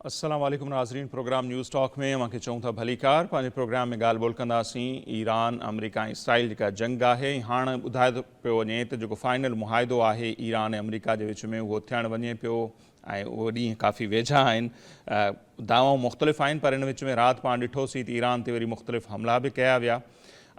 अस्सलाम वालेकुम नाज़रीन। प्रोग्राम न्यूज़ टॉक में अवां खे चऊं था भलीकार। पंहिंजे प्रोग्राम में ॻाल्हि ॿोल कंदासीं ईरान अमेरिका ऐं इसराइल जेका जंग आहे। हाणे ॿुधाए पियो वञे त जेको फाइनल मुआहिदो आहे ईरान ऐं अमेरिका जे विच में उहो थियणु वञे पियो ऐं उहो ॾींहं काफ़ी वेझा आहिनि। दावाऊं मुख़्तलिफ़ आहिनि, पर इन विच में राति पाण ॾिठोसीं त ईरान ते वरी मुख़्तलिफ़ हमला बि कया विया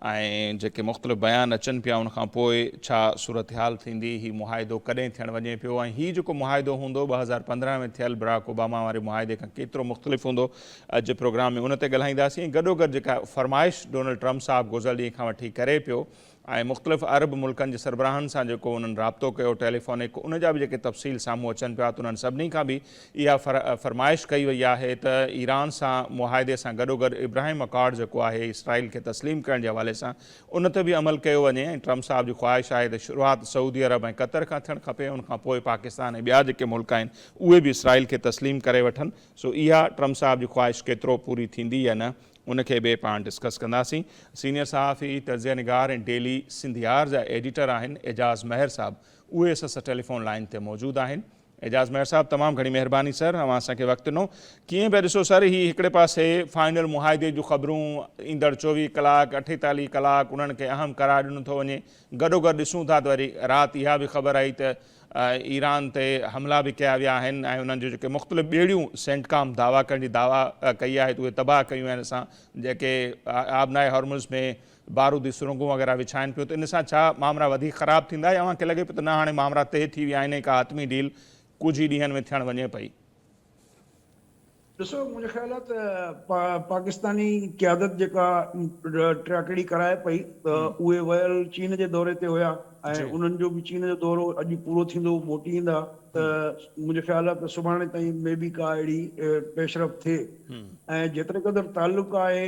ऐं जेके मुख़्तलिफ़ बयान अचनि पिया उनखां पोइ छा सूरत हाल थींदी, हीउ मुआहिदो कॾहिं थियणु वञे पियो ऐं हीउ जेको मुआहिदो हूंदो 2015 में थियल बराक ओबामा वारे मुआहिदे खां केतिरो मुख़्तलिफ़ हूंदो, अॼु प्रोग्राम में उन ते ॻाल्हाईंदासीं। गॾोगॾु जेका फरमाइश डोनाल्ड ट्रम्प साहिबु गुज़िरियल ॾींहं खां वठी करे पियो ऐं मुख़्तलिफ़ अरब मुल्कनि जे सरबराहनि सां जेको उन्हनि राब्तो कयो टेलीफोनिक, उन जा बि जेके तफ़सील साम्हूं अचनि पिया त उन्हनि सभिनी खां बि इहा फरमाइश कई वई आहे त ईरान सां मुआहिदे सां गॾोगॾु इब्राहिम अकॉर्ड जेको आहे इसराइल खे तस्लीम करण जे हवाले सां उन ते बि अमल कयो वञे ऐं ट्रम्प साहिब जी ख़्वाहिश आहे त शुरूआति सऊदी अरब ऐं क़तर खां थियणु खपे, उनखां पोइ पाकिस्तान ऐं ॿिया जेके मुल्क आहिनि उहे बि इसराइल खे तस्लीम करे वठनि। सो इहा ट्रम्प साहिब जी ख़्वाहिश केतिरो पूरी थींदी या न, उनखे बि पाण डिस्कस कंदासीं। सीनियर सहाफ़ी, तर्ज़िया निगार ऐं डेली सिंधियार जा एडिटर आहिनि एजाज़ महर साहिबु, उहे असां सां टेलीफोन लाइन ते मौजूदु आहिनि। एजाज़ महर साहिबु, तमामु घणी महिरबानी सर, अवां असांखे वक़्तु ॾिनो। कीअं पिया ॾिसो सर, हीअ हिकिड़े पासे फाइनल मुआहिदे जूं ख़बरूं ईंदड़ 24 कलाक 48 कलाक उन्हनि खे अहम करार ॾिनो थो वञे, गॾोगॾु ॾिसूं था त वरी राति इहा बि ख़बर आई त ईरान ते हमला बि कया विया आहिनि ऐं उन्हनि जो जेके मुख़्तलिफ़ ॿेड़ियूं सेंटकाम दावा करण जी दावा कई आहे त उहे तबाह कयूं आहिनि असां, जेके आबनाए हॉर्मुज़ में बारूदी सुरंगूं वग़ैरह विछाइनि पियूं, त इन सां छा मामला वधीक ख़राबु थींदा या अव्हांखे लॻे पियो त न हाणे मामला तइ थी विया आहिनि, का आतमी डील कुझु ई ॾींहंनि में थियणु वञे पई? ॾिसो, मुंहिंजो ख़्यालु आहे त पाकिस्तानी क़यादत जेका ट्रैकड़ी कराए पई त उहे वियल चीन जे दौरे ते हुया ऐं उन्हनि जो बि चीन जो दौरो अॼु पूरो थींदो, मोटी ईंदा त मुंहिंजो ख़्यालु आहे त सुभाणे ताईं में बि का अहिड़ी पेशरफ़ थिए। ऐं जेतिरे क़दुरु तालुक़ु आहे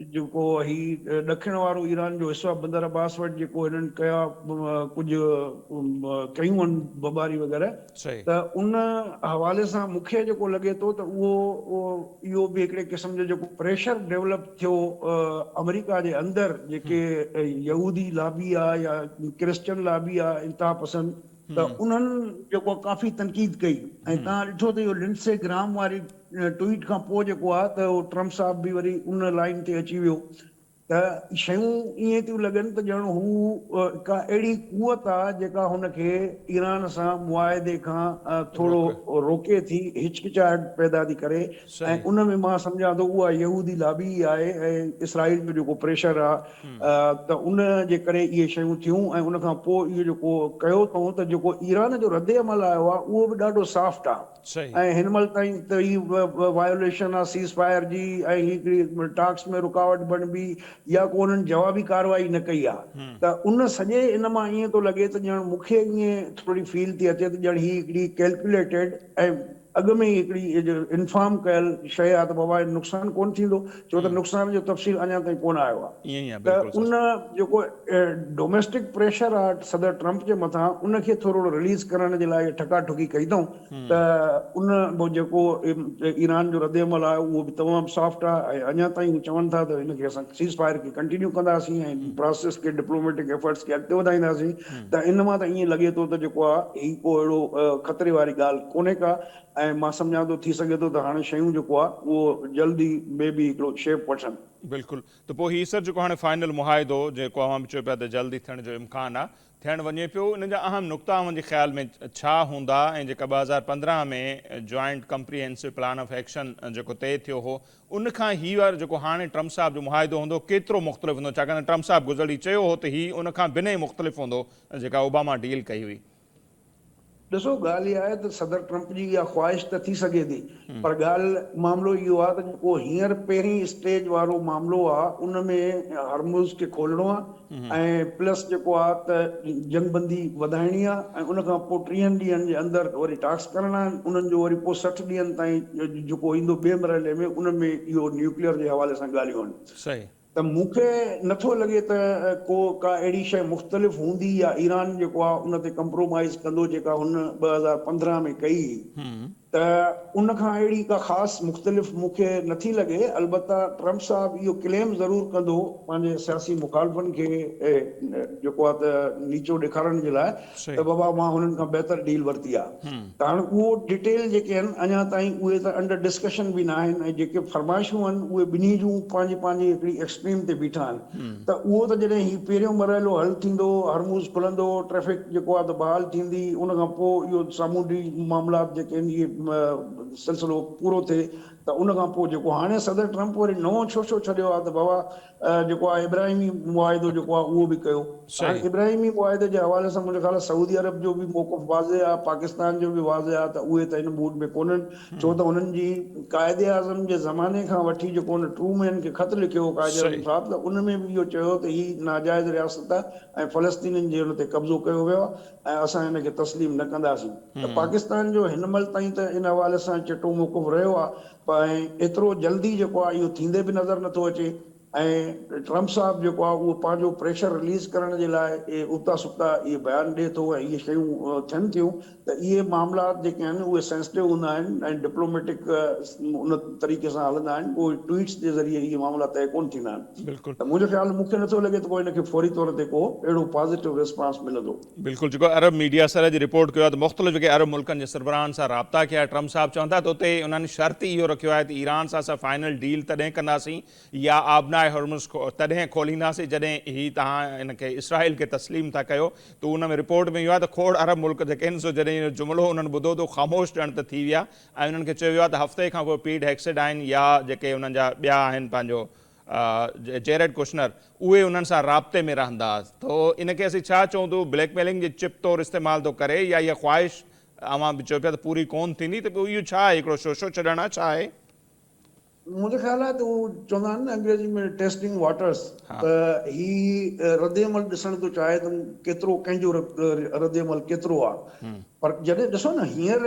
जेको ही ॾखिण वारो ईरान जो हिसो आहे बंदर अब्बास वटि, जेको हिननि कया कुझु कयूं आहिनि बमबारी वग़ैरह, त उन हवाले सां मूंखे जेको लॻे थो त इहो बि हिकिड़े क़िस्म जो जेको प्रेशर डेवलप थियो अमेरिका जे अंदरि जेके यहूदी लाबी आहे या क्रिश्चन लाबी आहे इंतहा पसंद, त उन्हनि जेको काफ़ी तनक़ीद कई ऐं तव्हां ॾिठो त इहो लिंडसे ग्राम वारी ट्वीट खां पोइ जेको आहे त उहो ट्रम्प साहिब बि वरी उन लाइन ते अची वियो त शयूं ईअं थियूं लॻनि त ॼण हू का अहिड़ी कुवत आहे जेका हुनखे ईरान सां मुआहिदे खां थोरो रोके थी, हिचकिचाहट पैदा थी करे ऐं उन में मां सम्झां थो उहा यहूदी लाबी आहे ऐं इसराइल जो जेको प्रेशर आहे त उन जे करे इहे शयूं थियूं ऐं उनखां पोइ इहो जेको कयो अथऊं त जेको ईरान जो रद्द अमल आयो आहे उहो बि ॾाढो सॉफ्ट आहे ऐं हिन महिल ताईं त ही वायोलेशन आहे सीज़ फायर जी ऐं हिकिड़ी टाक्स में रुकावट बणिबी या को उन्हनि जवाबी कार्रवाई न कई आहे, त उन सॼे इन मां ईअं थो लॻे त ॼण मूंखे ईअं थोरी फील थी अचे त ॼण ही हिकिड़ी कैलकुलेटेड ऐं अॻु में ई हिकिड़ी इंफॉर्म कयल शइ आहे त बाबा नुक़सानु कोन थींदो, छो त नुक़सान जो तफ़सील अञा ताईं कोन आयो आहे। त उन जेको डोमेस्टिक प्रेशर आहे सदर ट्रम्प जे मथां उनखे थोरो रिलीज़ करण जे लाइ ठकाठुकी कई अथऊं त उन जेको ईरान जो रद्द अमल आहे उहो बि तमामु सॉफ्ट आहे ऐं अञा ताईं चवनि था त हिनखे असां सीज़ फायर खे कंटिन्यू कंदासीं ऐं प्रोसेस खे डिप्लोमेटिक एफर्ट्स खे अॻिते वधाईंदासीं। त इन मां त ईअं लॻे थो त जेको आहे ही को अहिड़ो ख़तरे वारी ॻाल्हि कोन्हे का ऐं मां सम्झां थो थी सघे थो त हाणे शयूं जेको आहे उहो जल्दी में बि हिकिड़ो शेप वठनि। बिल्कुलु, त पोइ हीउ सर जेको हाणे फाइनल मुआहिदो जेको अवां बि चयो पिया त जल्दी थियण जो इम्कानु आहे, थियणु वञे पियो, इन जा अहम नुक़्ता मुंहिंजे ख़्याल में छा हूंदा ऐं जेका 2015 में joint comprehensive plan of action जेको तइ थियो हो उनखां हीउ वारो जेको हाणे ट्रम्प साहिब जो मुआहिदो हूंदो केतिरो मुख़्तलिफ़ हूंदो, छाकाणि ट्रम्प साहिब गुज़िरी चयो हो त हीउ उनखां भिन्न ई मुख़्तलिफ़ हूंदो जेका ओबामा डील कई हुई? ॾिसो, ॻाल्हि इहा आहे त सदर ट्रम्प जी इहा ख़्वाहिश त थी सघे थी, पर ॻाल्हि मामिलो इहो आहे त जेको हींअर पहिरीं स्टेज वारो मामिलो आहे उन में हॉर्मुज़ खे खोलणो आहे ऐं प्लस जेको आहे त जंगबंदी वधाइणी आहे ऐं उनखां पोइ 30 ॾींहंनि जे अंदरि वरी टास्क करणा आहिनि, उन्हनि जो वरी पोइ 60 ॾींहंनि ताईं जेको ईंदो ॿिए मरहले में उन में इहो न्यूक्लियर जे हवाले सां ॻाल्हियूं आहिनि। त मूंखे नथो लॻे त का अहिड़ी शइ मुख़्तलिफ़ हूंदी या ईरान जेको आहे उन ते कंप्रोमाइज़ कंदो जेका हुन 2015 में कई। त उनखां अहिड़ी का ख़ासि मुख़्तलिफ़ मूंखे नथी लॻे। अलबत्ता ट्रम्प साहिबु इहो क्लेम ज़रूरु कंदो पंहिंजे सियासी मुखालफ़नि खे जेको आहे त नीचो ॾेखारण जे लाइ सही त बाबा मां हुननि खां बहितर डील वरिती आहे। त हाणे उहो डिटेल जेके आहिनि अञा ताईं उहे त अंडर डिस्कशन बि न आहिनि ऐं जेके फरमाइशूं आहिनि उहे ॿिन्ही जूं पंहिंजी पंहिंजी हिकिड़ी एक्सट्रीम ते बीठा आहिनि। त उहो त जॾहिं हीउ पहिरियों मरहलो हल थींदो, हरमूज़ खुलंदो, ट्रैफ़िक जेको आहे त बहाल थींदी, उन खां पोइ इहो सामूंडी मामलात जेके आहिनि इहे सिलसिलो पूरो थिए, त उन खां पोइ जेको हाणे सदर ट्रम्प वरी नओं छो छॾियो आहे त बाबा जेको आहे इब्राहिमी मुआइदो जेको आहे उहो बि कयो। हाणे सही इब्राहिमी मुआइदे जे हवाले सां मुंहिंजे ख़्याल सऊदी अरब जो बि मौक़िफ़ वाज़े आहे, पाकिस्तान जो बि वाज़े आहे, त उहे त हिन मूड में कोन्हनि। छो त हुननि जी क़ाइदे आज़म जे ज़माने खां वठी जेको हुन ट्रूमैन खे ख़त लिखियो हो क़ाइदे आज़म सही साहिबु, त उन में बि इहो चयो त हीअ नाजाइज़ रियासत आहे ऐं फ़लस्तीनियुनि जे हुन ते कब्ज़ो कयो वियो आहे ऐं असां हिन खे तस्लीम न कंदासीं। त पाकिस्तान जो हिन महिल ताईं त इन हवाले सां चिटो मौक़िफ़ रहियो आहे, पर एतिरो जल्दी जेको आहे इहो थींदे बि नज़र नथो अचे। ऐं ट्रम्प साहिबु जेको आहे उहो पंहिंजो प्रेशर रिलीज़ करण जे लाइ उबता सुबता इहे बयानु ॾिए थो ऐं इहे शयूं थियनि थियूं, त इहे मामलात जेके आहिनि उहे सेंसिटिव हूंदा आहिनि ऐं डिप्लोमेटिक उन तरीक़े सां हलंदा आहिनि। उहे ट्वीट्स जे ज़रिए इहे मामला तय कोन थींदा आहिनि। बिल्कुलु त मुंहिंजो ख़्यालु मूंखे नथो लॻे त को हिनखे फौरी तौर ते को अहिड़ो पॉज़िटिव रिस्पॉन्स मिलंदो। बिल्कुलु जेको अरब मीडिया सर जी रिपोर्ट कयो आहे त मुख़्तलिफ़ जेके अरब मुल्कनि जे सरबराहनि सां राब्ता कया, ट्रम्प साहिबु चवनि था त उते उन्हनि शर्त इहो रखियो आहे त ईरान सां असां फाइनल डील तॾहिं कंदासीं या आबनाए हॉर्मुज़ तॾहिं खोलींदासीं जॾहिं हीअ तव्हां हिनखे इसराइल खे तस्लीम था कयो। त उन में रिपोर्ट में इहो आहे त खोड़ अरब मुल्क जेके आहिनि सो जॾहिं इहो जुमिलो उन्हनि ॿुधो त ख़ामोश ॼण त थी विया ऐं उन्हनि खे चयो वियो आहे त हफ़्ते खां पोइ पीट हेक्सेड आहिनि या जेके उन्हनि जा ॿिया आहिनि पंहिंजो जेरेड कुशनर, उहे उन्हनि सां राब्ते में रहंदा। तो इनखे असीं छा चऊं था, ब्लैकमेलिंग जे चिप तौरु इस्तेमालु थो करे या इहा ख़्वाहिश अवां बि चयो पिया त पूरी कोन थींदी, त पोइ इहो छा आहे, हिकिड़ो शोशो छॾणु आहे, छा आहे? मुंहिंजो ख़्यालु आहे त उहो चवंदा आहिनि न अंग्रेजी में टेस्टिंग वाटर्स, हा त ही रद्देमल ॾिसण थो चाहे त केतिरो कंहिंजो रद्देमल केतिरो आहे। पर जॾहिं ॾिसो न हींअर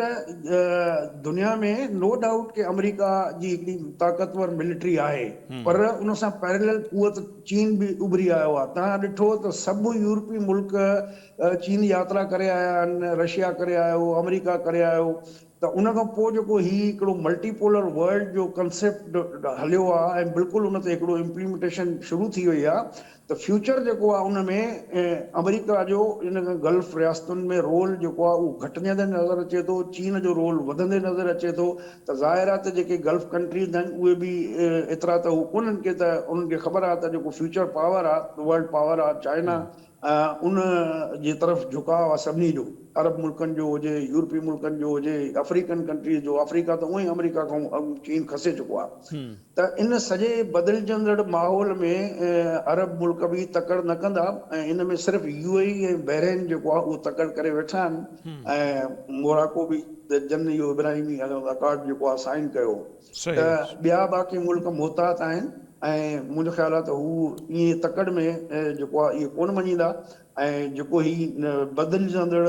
दुनिया में नो डाउट कि अमेरिका जी हिकिड़ी ताक़तवर मिलिट्री आहे, पर उन सां पैरेलल कुवत चीन बि उभरी आयो आहे। तव्हां ॾिठो त सभु यूरोपी मुल्क चीन यात्रा करे आया आहिनि, रशिया करे आयो, अमेरिका करे आयो। त उन खां पोइ जेको ही हिकिड़ो मल्टीपोलर वर्ल्ड जो कंसेप्ट हलियो आहे ऐं बिल्कुलु उन ते हिकिड़ो इम्प्लीमेंटेशन शुरू थी वई आहे, त फ्यूचर जेको आहे उन में अमेरिका जो इन गल्फ रियासतुनि में रोल जेको आहे उहो घटिजंदे नज़र अचे थो, चीन जो रोल वधंदे नज़र अचे थो। त ज़ाहिर आहे त जेके गल्फ कंट्रीज़ आहिनि उहे बि एतिरा त हू कोन्हनि के त उन्हनि खे ख़बर आहे त जेको फ्यूचर पावर आहे, वर्ल्ड पावर आहे चाइना, उन जे तरफ़ झुकाव आहे सभिनी जो, अरब मुल्कनि जो हुजे, यूरोपी मुल्कनि जो हुजे, अफ्रीकन कंट्रीज़ जो। अफ्रीका त उअं ई अमेरिका खां चीन खसे चुको आहे। त इन सॼे बदिलजंदड़ माहौल में अरब मुल्क बि तकड़ न कंदा ऐं इन में सिर्फ़ु UAE ऐं बहरेन जेको आहे उहो तकड़ करे वेठा आहिनि ऐं मोराको बि जन इहो इब्राहिमी अकार्ड जेको आहे साइन कयो। त सही ॿिया बाक़ी मुल्क मोहतात आहिनि ऐं मुंहिंजो ख़्यालु आहे त हू ईअं तकड़ में जेको आहे इहो कोन मञींदा ऐं जेको ही बदिलजंदड़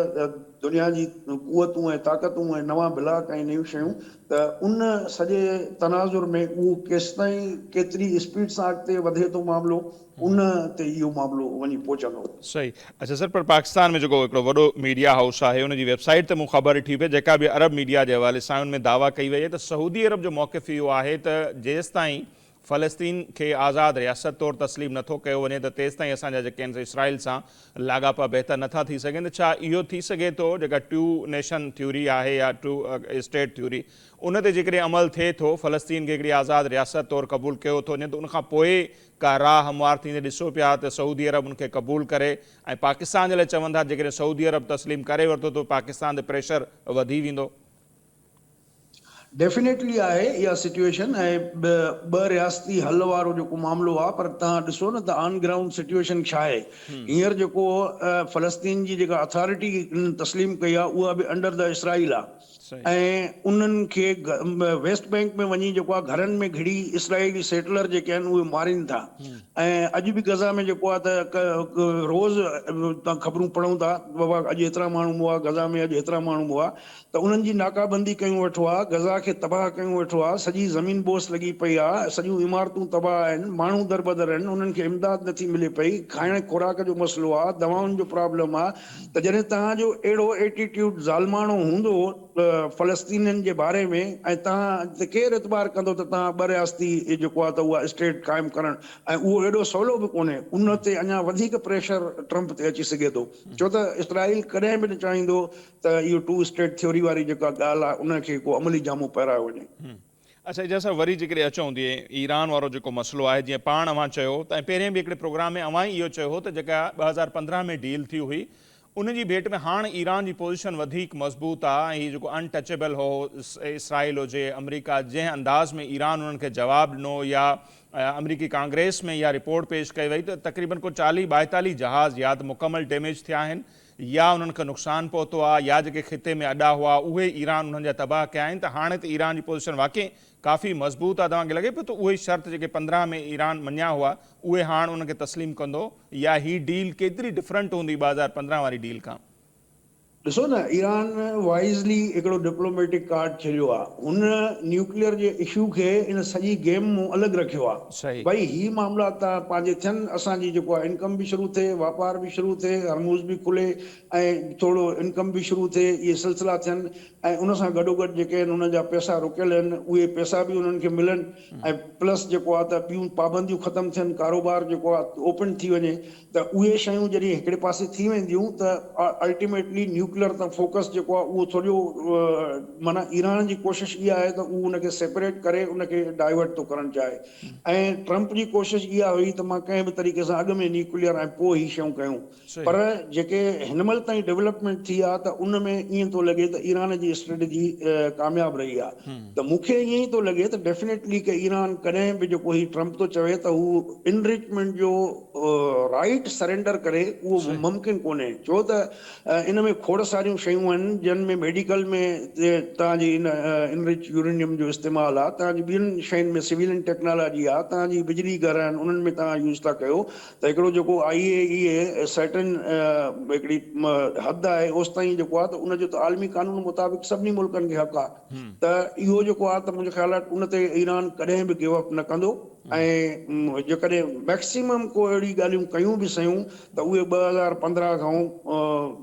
दुनिया जी कुवतूं ऐं ताक़तूं ऐं नवां ब्लाक ऐं नयूं शयूं, त उन सॼे तनाज़ुर में उहो केसिताईं केतिरी स्पीड सां अॻिते वधे थो मामिलो, उन ते इहो मामिलो वञी पहुचंदो। सही। अच्छा सर, पर पाकिस्तान में जेको हिकिड़ो वॾो मीडिया हाउस आहे उनजी वेबसाइट ते मूं ख़बर ॾिठी पई जेका बि अरब मीडिया जे हवाले सां उनमें दावा कई वई आहे त सऊदी अरब जो मौक़िफ़ इहो आहे त जेसिताईं फ़लस्तीन खे आज़ादु रियासत तौरु तस्लीम नथो कयो वञे त तेसिताईं असांजा जेके आहिनि इसराइल सां लाॻापा बहितर नथा थी सघनि। त छा इहो थी सघे थो जेका टू नेशन थ्योरी आहे या टू स्टेट थ्योरी, उन ते जेकॾहिं अमल थिए थो, फ़लस्तीन खे हिकिड़ी आज़ादु रियासत तौरु क़बूलु कयो थो वञे, त उनखां पोइ का राह हमवार थींदे ॾिसो पिया त सऊदी अरब उनखे क़बूलु करे ऐं पाकिस्तान जे लाइ चवनि था जेकॾहिं सऊदी अरब तस्लीम करे वरितो त पाकिस्तान ते प्रेशर वधी वेंदो? डेफिनेटली आहे इहा सिचुएशन ऐं ॿ रियासती हल वारो जेको मामिलो आहे, पर तव्हां ॾिसो न त ऑन ग्राउंड सिचुएशन छा आहे। हींअर जेको फ़लस्तीन जी जेका अथॉरिटी तस्लीम कई आहे उहा बि अंडर द इसराइल आहे ऐं उन्हनि खे वेस्ट बैंक में वञी जेको आहे घरनि में घिड़ी इसराइली सेटलर जेके आहिनि उहे मारीनि था। ऐं अॼु बि गज़ा में जेको आहे त रोज़ तव्हां ख़बरूं पढ़ूं था, बाबा अॼु एतिरा माण्हू हुआ गज़ा में, अॼु एतिरा माण्हू हुआ, त उन्हनि जी नाकाबंदी कयूं वेठो आहे, गज़ा खे तबाह कयूं वेठो आहे, सॼी ज़मीन बोस लॻी पई आहे, सॼियूं इमारतूं तबाह आहिनि, माण्हू दरबदर आहिनि, उन्हनि खे इमदाद नथी मिले पई, खाइण खुराक जो मसइलो आहे, दवाउनि जो प्रॉब्लम आहे। त जॾहिं तव्हांजो अहिड़ो एटीट्यूड ज़ालमाणो हूंदो फ़लस्तीनियुनि जे बारे में ऐं तव्हां केरु एतबार कंदो त तव्हां ॿ रियासती जेको आहे त उहा स्टेट क़ाइमु करणु ऐं उहो एॾो सवलो बि कोन्हे उन ते अञा वधीक प्रेशर ट्रम्प ते अची सघे थो छो त इसराइल कॾहिं बि न चाहींदो त इहो 2 स्टेट थ्योरी वारी जेका ॻाल्हि आहे उनखे को अमली जामो पहिरायो वञे। अच्छा जैसा वरी जेकॾहिं अचूं थी ईरान वारो जेको मसइलो आहे जीअं पाण अव्हां चयो त पहिरें बि हिकिड़े प्रोग्राम में अव्हां ई इहो चयो हो त जेका 2015 में डील थी हुई उन जी भेट में हाणे ईरान जी पोज़ीशन वधीक मज़बूत आहे ऐं हीउ जेको अनटचेबल हो इसराइल हुजे अमेरिका जंहिं अंदाज़ में ईरान उन्हनि खे जवाबु ॾिनो या अमरीकी कांग्रेस में इहा रिपोर्ट पेश कई वई त तक़रीबन को 40-42 जहाज़ या त मुकमल डैमेज थिया आहिनि या उन्हनि खे नुक़सानु पहुतो आहे या जेके ख़िते में अॾा हुआ उहे ईरान उन्हनि जा तबाह कया आहिनि त हाणे त ईरान जी पोज़ीशन वाकई काफ़ी मज़बूत आहे तव्हांखे लॻे पियो त उहे शर्त जेके 15 में ईरान मञिया हुआ उहे हाणे उनखे तस्लीम कंदो या ही डील केतिरी डिफरेंट हूंदी 2015 वारी डील खां? ॾिसो न ईरान वाइज़ली हिकिड़ो डिप्लोमेटिक कार्ड छॾियो आहे हुन न्यूक्लियर जे इशू खे इन सॼी गेम मूं अलॻि रखियो आहे भई ही मामला त पंहिंजे थियनि असांजी जेको आहे इनकम बि शुरू थिए वापार बि शुरू थिए हरमूज़ बि खुले ऐं थोरो इनकम बि शुरू थिए इहे सिलसिला थियनि ऐं उन सां गॾोगॾु जेके आहिनि उन जा पैसा रुकियल आहिनि उहे पैसा बि उन्हनि खे मिलनि ऐं प्लस जेको आहे त ॿियूं पाबंदियूं ख़तमु थियनि कारोबार जेको आहे ओपन थी वञे त उहे शयूं जॾहिं हिकिड़े पासे थी वेंदियूं त अल्टीमेटली न्यूक्लियर तां फोकस जेको आहे उहो थोरो माना ईरान जी कोशिशि इहा आहे त उहो उनखे सेपरेट करे उनखे डाइवर्ट थो करणु चाहे ऐं ट्रम्प जी कोशिशि इहा हुई त मां कंहिं बि तरीक़े सां अॻु में न्यूक्लियर ऐं पोइ ही शयूं कयूं पर जेके हिन महिल ताईं डेवलपमेंट थी आहे त उन में ईअं थो लॻे त ईरान जी स्ट्रेटजी कामयाबु रही आहे त मूंखे ईअं ई थो लॻे त डेफिनेटली की ईरान कॾहिं बि जेको ही ट्रम्प थो चवे त हू इनरिचमेंट जो राइट सरेंडर करे उहो मुमकिन कोन्हे छो त इन में खोड़ सारियूं शयूं आहिनि जिन में मेडिकल में तव्हांजी इनरिच यूरेनियम जो इस्तेमालु आहे तव्हांजी ॿियुनि शयुनि में सिविलियन टेक्नोलॉजी आहे तव्हांजी बिजली घर आहिनि उन्हनि में तव्हां यूज़ था कयो त हिकिड़ो जेको IAEA सर्टन हिकिड़ी हद आहे ओसि ताईं जेको आहे त उनजो त आलमी कानून मुताबिक़ सभिनी मुल्कनि खे हक़ आहे त इहो जेको आहे त मुंहिंजे ख़्याल आहे उन ते ईरान कॾहिं बि गिव अप न कंदो ऐं जेकॾहिं मैक्सिमम को अहिड़ी ॻाल्हियूं कयूं बि सयूं त उहे 2015 खां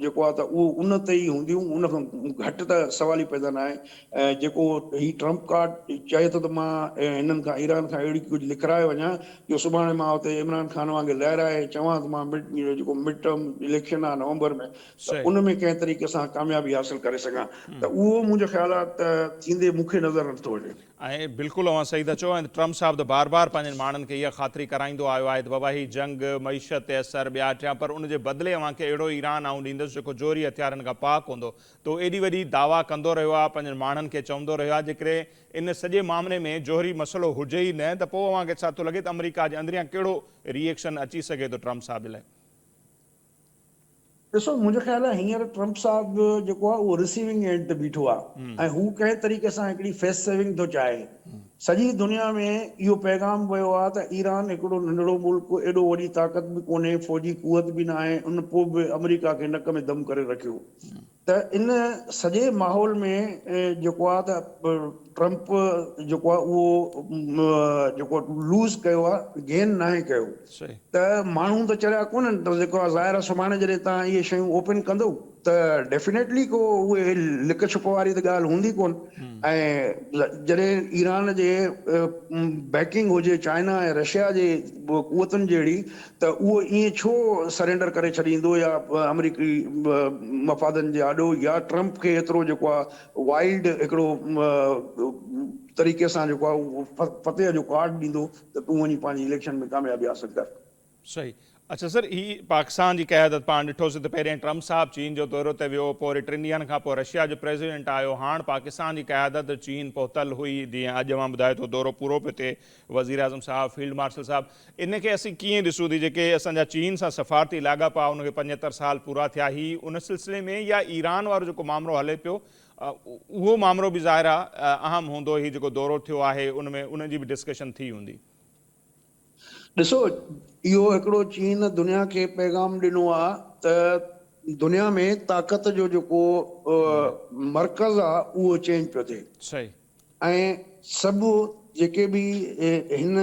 जेको आहे त उहो उन ते ई हूंदियूं उन खां घटि त सवाल ई पैदा न आहे ऐं जेको ही ट्रम्प कार्ड चए थो त मां हिननि खां ईरान खां अहिड़ी कुझु लिखाराए वञा जो सुभाणे मां हुते इमरान खान वांगुरु लहराए चवां त मां जेको मिड टर्म इलेक्शन आहे नवंबर में त उन में कंहिं तरीक़े सां कामयाबी हासिल करे सघां त उहो मुंहिंजो ख़्याल आहे त थींदे मूंखे नज़र नथो अचे ऐं बिल्कुलु अव्हां सही था चओ ऐं ट्रम्प साहिब त बार बार पंहिंजनि माण्हुनि खे इहा ख़ातिरी कराईंदो आयो आहे त बाबा ही जंग मईशत ते असर ॿिया टिया पर उनजे बदिले अव्हांखे अहिड़ो ईरान आऊं ॾींदुसि जेको जोरी हथियारनि खां पाक हूंदो तो एॾी वॾी दावा कंदो रहियो आहे पंहिंजनि माण्हुनि खे चवंदो रहियो आहे जेकॾहिं इन सॼे मामले में जोहरी मसइलो हुजे ई न त पोइ अव्हांखे छा थो लॻे त अमेरिका जे अंदरियां कहिड़ो रिएक्शन अची सघे थो ट्रम्प साहिब जे लाइ? ॾिसो मुंहिंजो ख़्याल आहे हींअर ट्रम्प साहिबु जेको आहे उहो रिसीविंग एंड ते बीठो आहे ऐं हू कंहिं तरीक़े सां हिकिड़ी फेस सेविंग थो चाहे सॼी दुनिया में इहो पैगाम वियो आहे त ईरान हिकिड़ो नंढड़ो मुल्क एॾो वॾी ताक़त बि कोन्हे फ़ौजी कुवत बि न आहे उन पोइ बि अमेरिका खे नक में दम करे रखियो त इन सॼे माहौल में जेको आहे त ट्रम्प जेको आहे उहो जेको लूज़ कयो आहे गेन नाहे कयो त माण्हू त चढ़िया कोन्हनि त जेको आहे ज़ाहिर आहे सुभाणे जॾहिं तव्हां इहे शयूं ओपन कंदो त डेफिनेटली को उहे लिक छुप वारी त ॻाल्हि हूंदी कोन ऐं जॾहिं ईरान जे बैकिंग हुजे चाइना ऐं रशिया जे कुवतुनि जहिड़ी त उहो ईअं छो सरेंडर करे छॾींदो या अमरीकी मफ़ादनि जे आॾो या ट्रम्प खे एतिरो जेको आहे वाइल्ड हिकिड़ो तरीक़े सां जेको आहे उहो फतेह जो कार्ड ॾींदो त तूं वञी पंहिंजी इलेक्शन में कामयाबी हासिल कर। सही। अच्छा सर ही पाकिस्तान जी क़यादत पाण ॾिठोसीं त पहिरें ट्रम्प साहिबु चीन जो दौरो ते वियो पोइ वरी 3 ॾींहंनि खां पोइ रशिया जो प्रेसिडेंट आयो हाणे पाकिस्तान जी क़यादत चीन पहुतल हुई जीअं अॼु मां ॿुधाए थो दौरो पूरो पियो थिए वज़ीर आज़म साहिबु फील्ड मार्शल साहिबु इन खे असीं कीअं ॾिसूं थी जेके असांजा चीन सां सफ़ारती लाॻापा उनखे 75 साल पूरा थिया ही उन सिलसिले में या ईरान वारो जेको मामिलो हले पियो उहो मामिलो बि ज़ाहिर आहे अहम हूंदो ही जेको दौरो थियो आहे उनमें उनजी बि डिस्कशन थी हूंदी? ॾिसो इहो हिकिड़ो चीन दुनिया खे पैगाम ॾिनो आहे त दुनिया में ताक़त जो जेको मर्कज़ आहे उहो चेंज पियो थिए सही ऐं सभु जेके बि हिन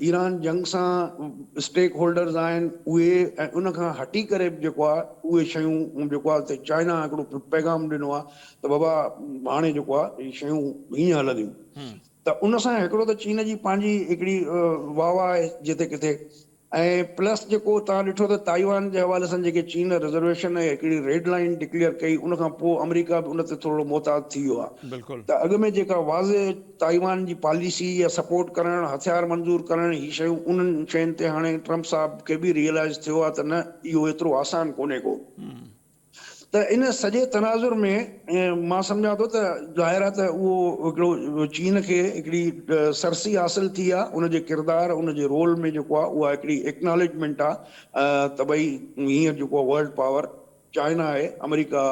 ईरान जंग सां स्टेक होल्डर्स आहिनि उहे ऐं उन खां हटी करे जेको आहे उहे शयूं जेको आहे चाइना हिकिड़ो पैगाम ॾिनो आहे त बाबा हाणे जेको आहे इहे शयूं हीअं हलंदियूं त उन सां हिकिड़ो त चीन जी पंहिंजी हिकिड़ी वाह वाह आहे जिते किथे ऐं प्लस जेको तव्हां ॾिठो त ताइवान जे हवाले सां जेके चीन रिजर्वेशन ऐं हिकिड़ी रेड लाइन डिक्लेयर कई उन खां पोइ अमेरिका बि उन ते थोरो मोहतात थी वियो आहे बिल्कुलु त अॻु में जेका वाज़े ताइवान जी पॉलिसी या सपोर्ट करणु हथियार मंज़ूर करणु ही शयूं उन्हनि शयुनि ते हाणे ट्रम्प साहब खे बि रियलाइज़ थियो आहे त न इहो एतिरो आसान कोन्हे को त इन सॼे तनाज़ुर में मां सम्झां थो त ज़ाहिर आहे त उहो हिकिड़ो चीन खे हिकिड़ी सरसी हासिल थी आहे उनजे किरदार उनजे रोल में जेको आहे उहा हिकिड़ी एक्नॉलेजमेंट आहे त भई हींअर जेको आहे वर्ल्ड पावर चाइना आहे अमेरिका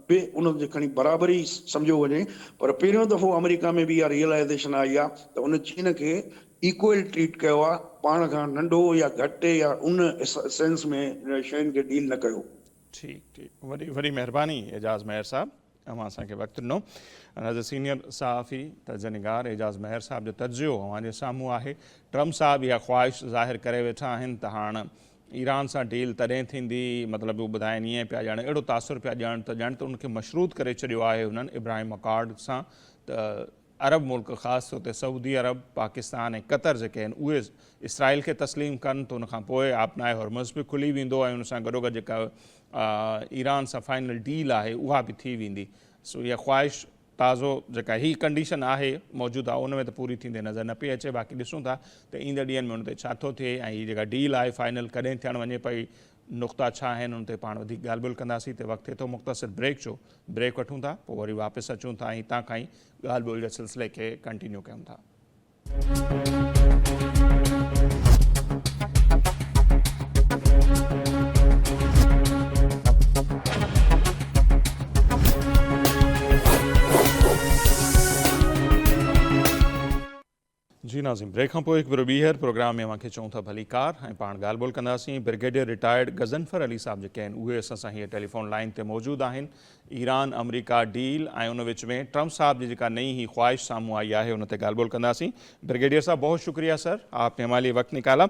बि उन जे खणी बराबरी सम्झो वञे पर पहिरियों दफ़ो अमेरिका में बि इहा रियलाइज़ेशन आई आहे त उन चीन खे इक्वल ट्रीट कयो आहे पाण खां नंढो या घटि या उन सेंस में शयुनि खे डील न कयो ठीकु ठीकु वॾी वॾी महिरबानी एजाज़ मेहर साहब अवां असांखे वक़्तु ॾिनो एज़ अ सीनियर सहाफ़ी तर्जनिगार एजाज़ मेहर साहब जो तर्जियो अवांजे साम्हूं आहे ट्रम्प साहब इहा ख़्वाहिश ज़ाहिर करे वेठा आहिनि त हाणे ईरान सां डील तॾहिं थींदी मतिलबु उहे ॿुधाइनि ईअं पिया ॼाण अहिड़ो तासुर पिया ॼाण त ॼण त उनखे मशरूत करे छॾियो आहे हुननि इब्राहिम अकॉर्ड सां त अरब मुल्क ख़ासि तौर ते सऊदी अरब पाकिस्तान ऐं क़तर जेके आहिनि उहे इसराइल खे तस्लीम कनि त उनखां पोइ आपनाए हॉर्मज़ बि खुली वेंदो ऐं उन सां गॾोगॾु जेका ईरान सां फाइनल डील आहे उहा बि थी वेंदी सो इहा ख़्वाहिश ताज़ो जेका ही कंडीशन आहे मौजूदु आहे उन में त पूरी थींदे नज़र न पई अचे बाक़ी ॾिसूं था त ईंदड़ ॾींहंनि में उन ते छा थो थिए ऐं हीअ जेका डील आहे फाइनल कॾहिं थियणु वञे पई नुक़्ता छा आहिनि उन ते पाण वधीक ॻाल्हि ॿोल कंदासीं त वक़्तु थिए थो मुख़्तसिर ब्रेक जो ब्रेक वठूं था पोइ वरी वापसि अचूं था ऐं हितां खां ई ॻाल्हि ॿोल जे सिलसिले खे कंटिन्यू कयूं था जी नाज़िम ब्रेक खां पोइ हिकु भेरो ॿीहर प्रोग्राम में अव्हांखे चऊं था भली कार ऐं पाण ॻाल्हि ॿोल कंदासीं ब्रिगेडियर रिटायर्ड गज़नफर अली साहब जेके आहिनि उहे असां सां हीअ टेलीफोन लाइन ते मौजूदु आहिनि ईरान अमरीका डील ऐं उन विच में ट्रम्प साहब जी जेका नई ही ख्वाहिश साम्हूं आई है उन ते ॻाल्हि ॿोल कंदासीं ब्रिगेडियर साहब बहुत शुक्रिया सर आपने हमारे लिए वक्त निकाला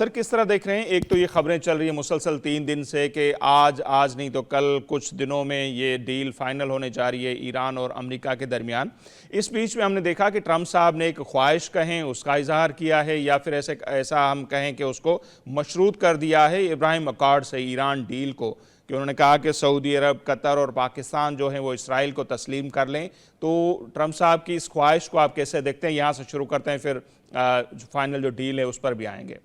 सर किस तरह देख रहे हैं एक तो ये खबरें चल रही है मुसलसल 3 दिन से कि आज नहीं तो कल कुछ दिनों में ये डील फाइनल होने जा रही है ईरान और अमरीका के दरमियान इस बीच में हमने देखा कि ट्रम्प साहब ने एक ख्वाहिश कहें उसका इजहार किया है या फिर ऐसा हम कहें कि उसको मशरूत कर दिया है इब्राहिम अकॉर्ड से ईरान डील को कि उन्होंने कहा कि सऊदी अरब कतर और पाकिस्तान जो है वो इसराइल को तस्लीम कर लें तो ट्रम्प साहब की इस ख्वाहिश को आप कैसे देखते हैं यहाँ से शुरू करते हैं फिर फाइनल जो डील है उस पर भी आएंगे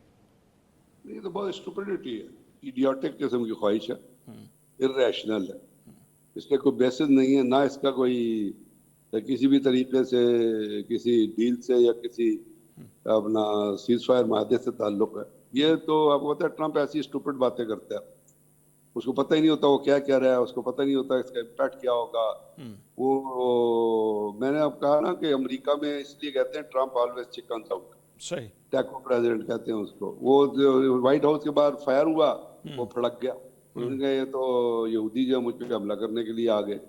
ये तो बहुत स्टुपिडिटी है इडियोटिक किस्म की ख्वाहिश है इर्रेशनल है इसका कोई बेसिस नहीं है ना इसका कोई किसी भी तरीके से किसी डील से या किसी अपना सीज फायर माहदे से ताल्लुक है ये तो आपको पता है ट्रम्प ऐसी स्टूपिड बातें करता है उसको पता ही नहीं होता वो क्या कह रहा है उसको पता नहीं होता इसका इम्पैक्ट क्या होगा वो मैंने अब कहा ना कि अमेरिका में इसलिए कहते हैं ट्रम्प ऑलवेज चिकन्स आउट सही टैको प्रेसिडेंट कहते हैं उसको वो व्हाइट हाउस के बाहर फायर हुआ वो फड़क गया उन्होंने ये तो यहूदी जो मुझ पे हमला करने के लिए आ गए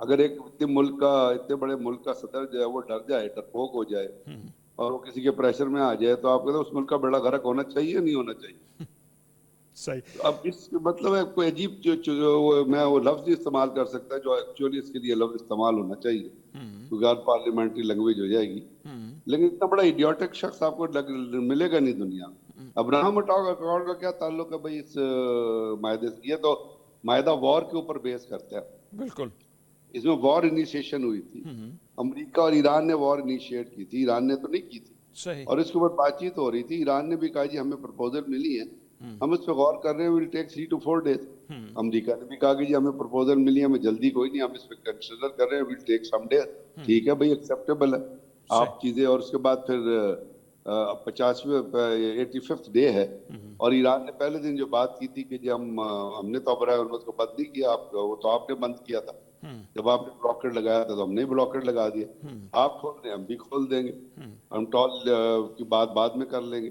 अगर एक इतने बड़े मुल्क का सदर जो है वो डर जाए डरपोक हो जाए और वो किसी के प्रेशर में आ जाए तो आप कहते उस मुल्क का बेड़ा गर्क होना चाहिए नहीं होना चाहिए सही अब इस मतलब है कोई अजीब जो मैं वो लफ्ज इस्तेमाल कर सकता है जो एक्चुअली इसके लिए लफ्ज इस्तेमाल होना चाहिए क्योंकि पार्लियामेंट्री लैंग्वेज हो जाएगी लेकिन इतना बड़ा इडियोटिक शख्स आपको मिलेगा नहीं दुनिया में अब्राहम अकॉर्ड का क्या ताल्लुक है भाई इस मायदे से ये तो मायदा वॉर के ऊपर बेस करता है बिल्कुल इसमें वॉर इनिशिएशन हुई थी अमेरिका और ईरान ने वॉर इनिशिएट की थी ईरान ने तो नहीं की थी सही और इसके ऊपर बातचीत हो रही थी ईरान ने भी कहा जी हमें प्रपोजल मिली है हम इस पर गौर कर रहे हैं विल टेक 3 to 4 days अमेरिका ने भी कहा कि जी हमें प्रपोजल मिली है हमें जल्दी कोई नहीं हम इस पर कंसिडर कर रहे हैं विल टेक सम डे ठीक है भाई एक्सेप्टेबल है आप चीजें और उसके बाद फिर 85th डे है और ईरान ने पहले दिन जो बात की थी कि जी हमने तो उसको बंद नहीं किया आप वो तो आपने बंद किया था जब आपने ब्लॉकेट लगाया था तो हमने ब्लॉकेट लगा दिया आप खोल रहे हैं हम भी खोल देंगे हम टॉल की बात बाद में कर लेंगे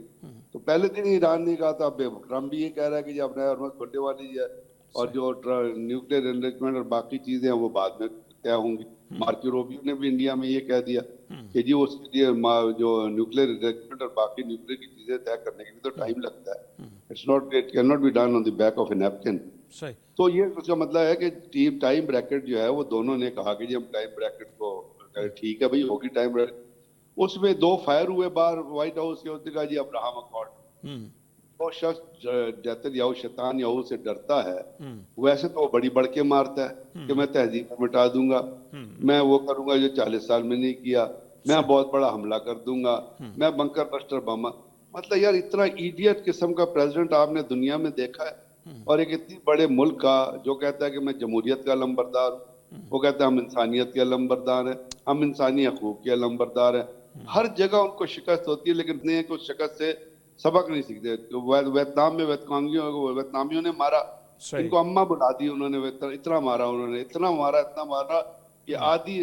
तो पहले दिन ईरान ने कहा था ट्रम्प भी ये कह रहा है कि अब नया खुलने वाली है और जो न्यूक्लियर एनरिचमेंट और बाकी चीजें हैं वो बाद में तय होंगी। मार्को रूबियो ने भी इंडिया में ये कह दिया कि जी उसके लिए जो न्यूक्लियर एग्रीमेंट और बाकी न्यूक्लियर की चीजें तय करने के लिए तो टाइम लगता है। It can not be done on the back of A napkin. सही। तो ये उसका मतलब है कि टाइम ब्रैकेट जो है वो दोनों ने कहा कि जी हम टाइम ब्रैकेट को ठीक है भाई होगी टाइम ब्रैकेट। उसमें दो फायर हुए बाहर व्हाइट हाउस के, उसने कहा जी अब्राहम अकॉर्ड। वो शख्स जैसे याहू शैतान याहू से डरता है, वैसे तो वो बड़ी बढ़ के मारता है कि मैं तहजीब को मिटा दूंगा, मैं वो करूंगा जो 40 साल में नहीं किया, मैं बहुत बड़ा हमला कर दूंगा, मैं बंकर बस्टर बम। मतलब यार इतना इडियट किस्म का प्रेसिडेंट आपने दुनिया में देखा है? और एक इतनी बड़े मुल्क का जो कहता है कि मैं जमहूरियत का लंबरदार हूँ, वो कहता है हम इंसानियत के लंबरदार हैं, हम इंसानी हकूक के लंबरदार हैं। हर जगह उनको शिकस्त होती है, लेकिन नहीं कुछ शिकस्त से सबक नहीं सीखते। तो वियतनाम में वियतनामियों ने मारा, सही। इनको अम्मा बुला दी उन्होंने, इतना मारा उन्होंने, इतना मारा कि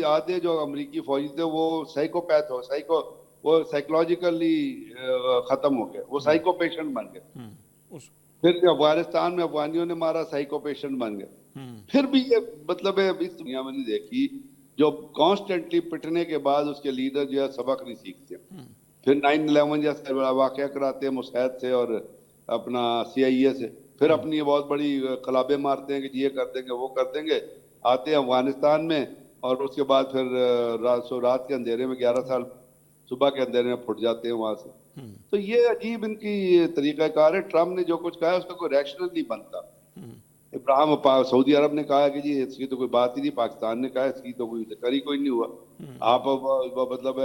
आधे जो अमेरिकी फौजी थे वो साइकोपैथ वो साइकोलॉजिकली खत्म हो गए, वो साइको पेशेंट बन गए। उस फिर अफगानिस्तान में अफगानियों ने मारा, साइको पेशेंट बन गए। फिर भी ये मतलब है इस दुनिया में नहीं देखी जो कॉन्स्टेंटली पिटने के बाद उसके लीडर जो है सबक नहीं सीखते। फिर 9/11 जैसे बड़ा वाकया कराते हैं मुस्तैद से और अपना CIA से, फिर अपनी ये बहुत बड़ी कलाबे मारते हैं कि ये कर देंगे वो कर देंगे, आते हैं अफगानिस्तान में और उसके बाद फिर रात के अंधेरे में 11 साल सुबह के अंधेरे में फुट जाते हैं वहां से। तो ये अजीब इनकी तरीकाकार है। ट्रम्प ने जो कुछ कहा है उसका कोई रैशनल नहीं बनता। इब्राहिम सऊदी अरब ने कहा कि जी इसकी तो कोई बात ही नहीं, पाकिस्तान ने कहा इसकी तो कोई नहीं हुआ। आप मतलब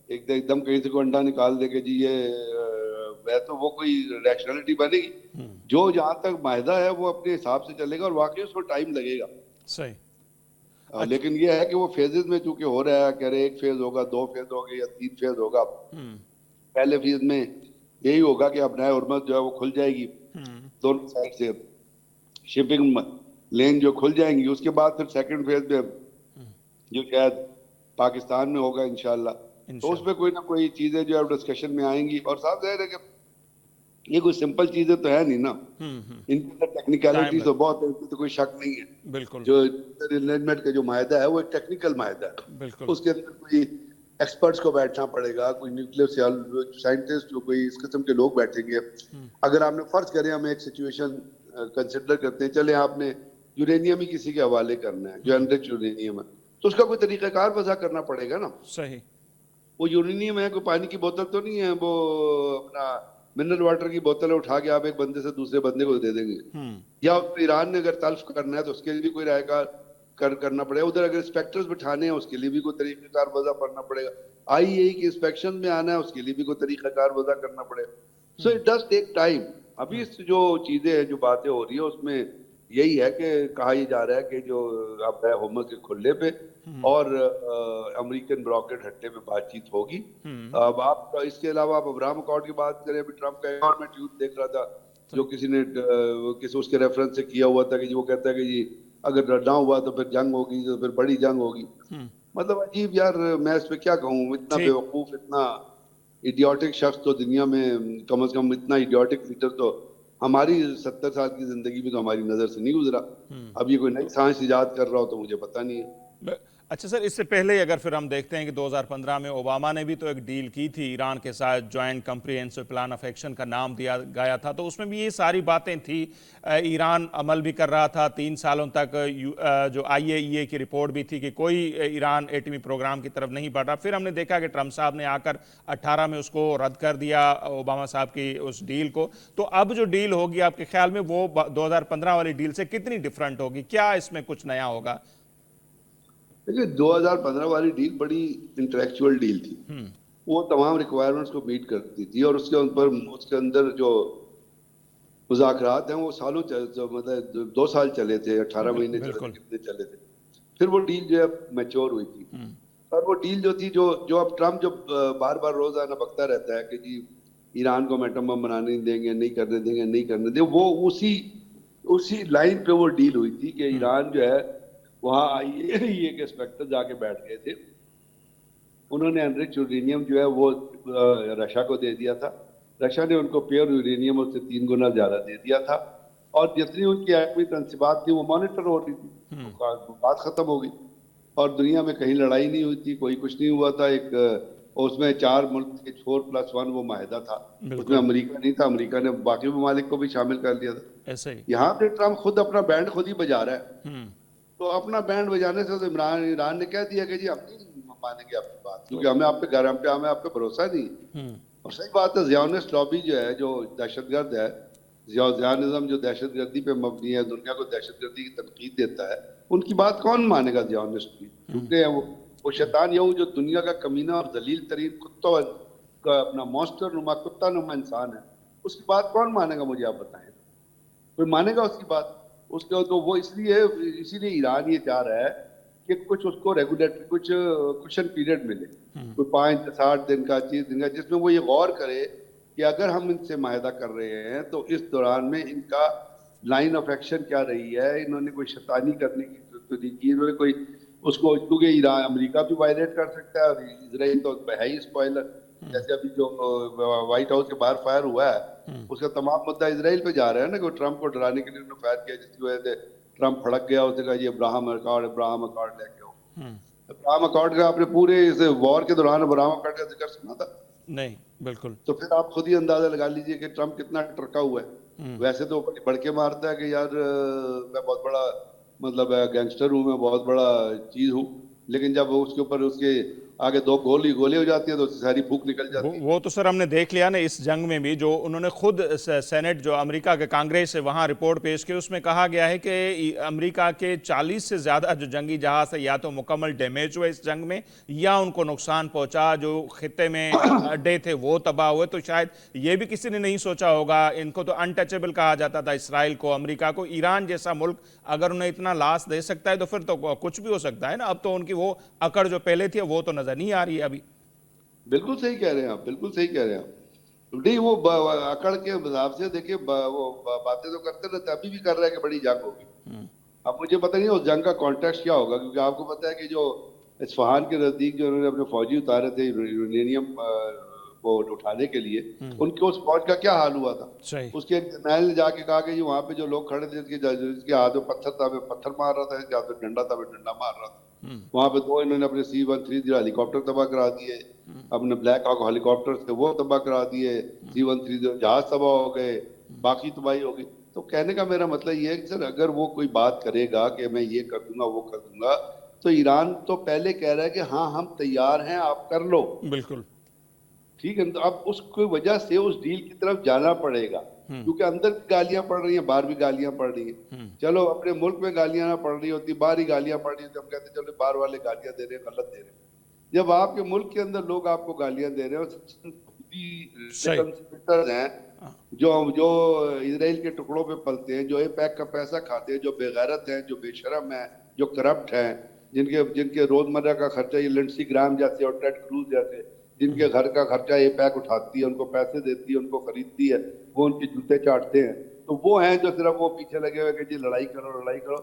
एकदम कहीं से कोई अंडा निकाल दे के जी ये वह तो वो कोई रैशनलिटी बनेगी? जो जहां तक माहिदा है वो अपने हिसाब से चलेगा और वाकई उसको टाइम लगेगा। सही। लेकिन ये है कि वो फेजेस में चूंकि हो रहा है, कह रहे 1 फेज होगा, 2 फेज होगा या 3 फेज होगा। पहले फेज में यही होगा कि अब नया उर्मत जो है वो खुल जाएगी, दोनों साइड से शिपिंग लेन जो खुल जाएंगी। उसके बाद फिर सेकंड फेज में जो शायद पाकिस्तान में होगा इंशाल्लाह, तो उसमें कोई ना कोई चीजें जो है डिस्कशन में आएंगी। और साफ जाहिर है कि ये कोई सिंपल चीजें तो है नहीं ना, इनके अंदर टेक्निकलिटी तो बहुत है, इसमें तो कोई शक नहीं है। बिल्कुल। जो अरेंजमेंट का जो मायदा है वो एक टेक्निकल मायदा है, बिल्कुल। उसके अंदर कोई एक्सपर्ट्स को बैठना पड़ेगा, कोई न्यूक्लियर साइंटिस्ट जो कोई इस किस्म के लोग बैठेंगे। अगर आपने फर्ज करें हम एक सिचुएशन कंसिडर करते हैं, चले आपने यूरेनियम ही किसी के हवाले करना है जो एनरिच यूरेनियम है, तो उसका कोई तरीकाकार वजह करना पड़ेगा ना। सही। वो यूरेनियम है, कोई पानी की बोतल तो नहीं है, वो अपना मिनरल वाटर की बोतल उठा के आप एक बंदे से दूसरे बंदे को दे देंगे। या उसको ईरान ने अगर तल्फ करना है तो उसके लिए भी कोई रायकार करना पड़ेगा। उधर अगर इंस्पेक्टर्स बिठाने हैं उसके लिए भी कोई तरीकाकार वजह करना पड़ेगा। IAEA की इंस्पेक्शन में आना है उसके लिए भी कोई तरीकाकार वजह करना पड़ेगा। So it does take time. अभी इस जो चीजें हैं, जो बातें हो रही है, उसमें यही है कि कहा यह जा रहा है कि जो अब है होमस के खुले पे और अमेरिकन ब्रोकेट हट्टे पे बातचीत होगी। अब आप इसके अलावा आप अब्राहम अकॉर्ड की बात करें, अभी ट्रम्प का एक और मैं ट्वीट देख रहा था जो किसी ने किसी उसके रेफरेंस से किया हुआ था कि जी वो कहता है कि जी अगर ना हुआ तो फिर जंग होगी, तो फिर बड़ी जंग होगी। मतलब अजीब यार, मैं इस पे क्या कहूँ, इतना बेवकूफ, इतना इडियोटिक शख्स तो दुनिया में कम से कम इतना इडियोटिक लीडर तो हमारी 70 साल की जिंदगी में तो हमारी नजर से नहीं गुजरा। अब ये कोई नई साइंस इजाद कर रहा हो तो मुझे पता नहीं है। अच्छा सर, इससे पहले अगर फिर हम देखते हैं कि 2015 में ओबामा ने भी तो एक डील की थी ईरान के साथ, joint comprehensive plan of action का नाम दिया गया था, तो उसमें भी ये सारी बातें थी। ईरान अमल भी कर रहा था 3 सालों तक। जो IAEA की रिपोर्ट भी थी कि कोई ईरान एटमी प्रोग्राम की तरफ नहीं बढ़ रहा। फिर हमने देखा कि ट्रम्प साहब ने आकर 18 में उसको रद्द कर दिया, ओबामा साहब की उस डील को। तो अब जो डील होगी आपके ख्याल में वो 2015 वाली डील से कितनी डिफरेंट होगी? क्या इसमें कुछ नया होगा? देखिए 2015 वाली डील बड़ी इंटेलेक्चुअल डील थी, वो तमाम रिक्वायरमेंट्स को मीट करती थी और उसके अंदर जो मुज़ाकरात हैं वो सालों मतलब 2 साल चले थे, 18 महीने चले थे, कितने चले थे। फिर वो डील जो है मैच्योर हुई थी। और वो डील जो थी जो अब ट्रम्प जो बार बार रोजाना बकता रहता है कि जी ईरान को एटम बम बनाने नहीं देंगे, नहीं करने देंगे, नहीं करने देंगे, वो उसी लाइन पे वो डील हुई थी कि ईरान जो है वहाँ IAEA के इंस्पेक्टर जाके बैठ गए थे, उन्होंने एनरिच यूरेनियम जो है वो रशिया को दे दिया था। रशिया ने उनको प्योर यूरेनियम उससे 3 गुना ज्यादा दे दिया था और जितनी उनकी एटमी तनसीबात थी वो मॉनिटर हो रही थी, तो बात खत्म हो गई। और दुनिया में कहीं लड़ाई नहीं हुई थी, कोई कुछ नहीं हुआ था। और उसमें 4 मुल्क थे, 4+1 वो माहिदा था। उसमें बिल्कुल अमेरिका नहीं था, अमेरिका ने बाकी ममालिक को भी शामिल कर लिया था। ऐसे ही। यहाँ पे ट्रम्प खुद अपना बैंड खुद ही बजा रहा है। हम्म। तो अपना बैंड बजाने से तो इमरान ईरान ने कह दिया कि जी हम नहीं मानेंगे आपकी बात, तो क्योंकि हमें आप पे भरोसा नहीं है। हम्म। और सही बात है, ज़ियोनिस्ट लॉबी जो है, जो दहशतगर्द है, ज़ियोनिज़्म जो दहशतगर्दी पे मबनी है, दुनिया को दहशतगर्दी की तनकीद देता है, उनकी बात कौन मानेगा? ज़ियोनिस्ट की झूठे हैं वो शैतान यहू जो दुनिया का कमीना और दलील तरीन कुत्ता का अपना मॉन्स्टर नुमा कुत्ता नुमा इंसान है, उसकी बात कौन मानेगा? मुझे आप बताएं, कोई मानेगा उसकी बात? उसके तो वो इसीलिए ईरान ये चाह रहा है कि कुछ उसको रेगुलेटरी कुछ कुशन पीरियड मिले, कोई 5-60 दिन का 30 दिन का, जिसमें वो ये गौर करे कि अगर हम इनसे माहिदा कर रहे हैं तो इस दौरान में इनका लाइन ऑफ एक्शन क्या रही है, इन्होंने कोई शैतानी करने की तो नहीं की, इन्होंने कोई उसको, क्योंकि ईरान अमेरिका भी वायलेट कर सकता है और इसराइल तो है ही स्पॉइलर। जैसे अभी जो व्हाइट हाउस के बाहर फायर हुआ है, उसका तमाम मुद्दा इसराइल पे जा रहा है ना, कि ट्रम्प को डराने के लिए उन्होंने फायर किया, जिसकी वजह से ट्रम्प भड़क गया। उसने कहा ये अब्राहम अकॉर्ड लेके आओ। अब्राहम अकॉर्ड का आपने पूरे इस वॉर के दौरान अब्राहम अकॉर्ड का जिक्र सुना था? नहीं बिल्कुल। तो फिर आप खुद ही अंदाजा लगा लीजिए कि ट्रम्प कितना टरका हुआ है। वैसे तो बड़ी भड़के मारता है कि यार मैं बहुत बड़ा मतलब गैंगस्टर हूँ, मैं बहुत बड़ा चीज हूँ, लेकिन जब उसके ऊपर उसके आगे 2 गोली हो जाती है तो उसकी सारी भूख निकल जाती है। वो तो सर हमने देख लिया ना इस जंग में भी, जो उन्होंने खुद सेनेट जो अमेरिका के कांग्रेस है वहाँ रिपोर्ट पेश की, उसमें कहा गया है कि अमेरिका के 40 से ज़्यादा जो जंगी जहाज है या तो मुकम्मल डैमेज हुए इस जंग में या उनको नुकसान पहुंचा, जो खित्ते में अड्डे थे वो तबाह हुए। तो शायद ये भी किसी ने नहीं सोचा होगा, इनको तो अनटचेबल कहा जाता था इसराइल को, अमेरिका को। ईरान जैसा मुल्क अगर उन्हें इतना लाश दे सकता है तो फिर तो कुछ भी हो सकता है ना। अब तो उनकी वो अकड़ जो पहले थी वो तो नजर नहीं आ रही है अभी। बिल्कुल सही कह रहे हैं आप, बिल्कुल सही कह रहे हैं आप। नहीं, वो अकड़ के हिसाब से देखिए, बातें तो करते रहते, अभी भी कर रहे हैं कि बड़ी जंग होगी। अब मुझे पता नहीं उस जंग का कॉन्टेक्स्ट क्या होगा, क्योंकि आपको पता है कि जो इस्फहान के नजदीक जो उन्होंने अपने फौजी उतारे थे यूरेनियम को उठाने के लिए, उनके उस फौज का क्या हाल हुआ था? सही। उसके एक जर्नैल ने जाके कहा कि वहां पे जो लोग खड़े थे, जिसके हाथ में पत्थर था मैं पत्थर मार रहा था, जिसके हाथ में डंडा था मैं डंडा मार रहा था। वहां पे 2 इन्होंने अपने C-130 हेलीकॉप्टर तबाह करा दिए, अपने ब्लैक हॉक हेलीकॉप्टर थे वो तबाह करा दिए, C-130 जहाज तबाह हो गए, बाकी तबाही हो गई। तो कहने का मेरा मतलब ये है कि सर, अगर वो कोई बात करेगा कि मैं ये कर दूंगा वो कर दूंगा, तो ईरान तो पहले कह रहा है कि हाँ हम तैयार हैं, आप कर लो, बिल्कुल। ठीक है। तो अब उसकी वजह से उस डील की तरफ जाना पड़ेगा, क्योंकि अंदर भी गालियां पड़ रही हैं, बाहर भी गालियां पड़ रही हैं। चलो अपने मुल्क में गालियां ना पड़ रही होती, बाहर ही गालियां पड़ रही होती, हम कहते चलो बाहर वाले गालियां दे रहे हैं, गलत दे रहे हैं। जब आपके मुल्क के अंदर लोग आपको गालियां दे रहे सही। हो, हैं जो जो इसराइल के टुकड़ों पे पलते हैं, जो पैक का पैसा खाते हैं, जो बेगैरत हैं, जो बेशरम हैं, जो करप्ट हैं, जिनके जिनके रोजमर्रा का खर्चा ये लिंडसी ग्राहम जैसे और टेड क्रूज जैसे, जिनके घर का खर्चा ये पैक उठाती है, उनको पैसे देती है, उनको खरीदती है, वो उनके जूते चाटते हैं, तो वो हैं जो सिर्फ वो पीछे लगे हुए कि जी लड़ाई करो लड़ाई करो।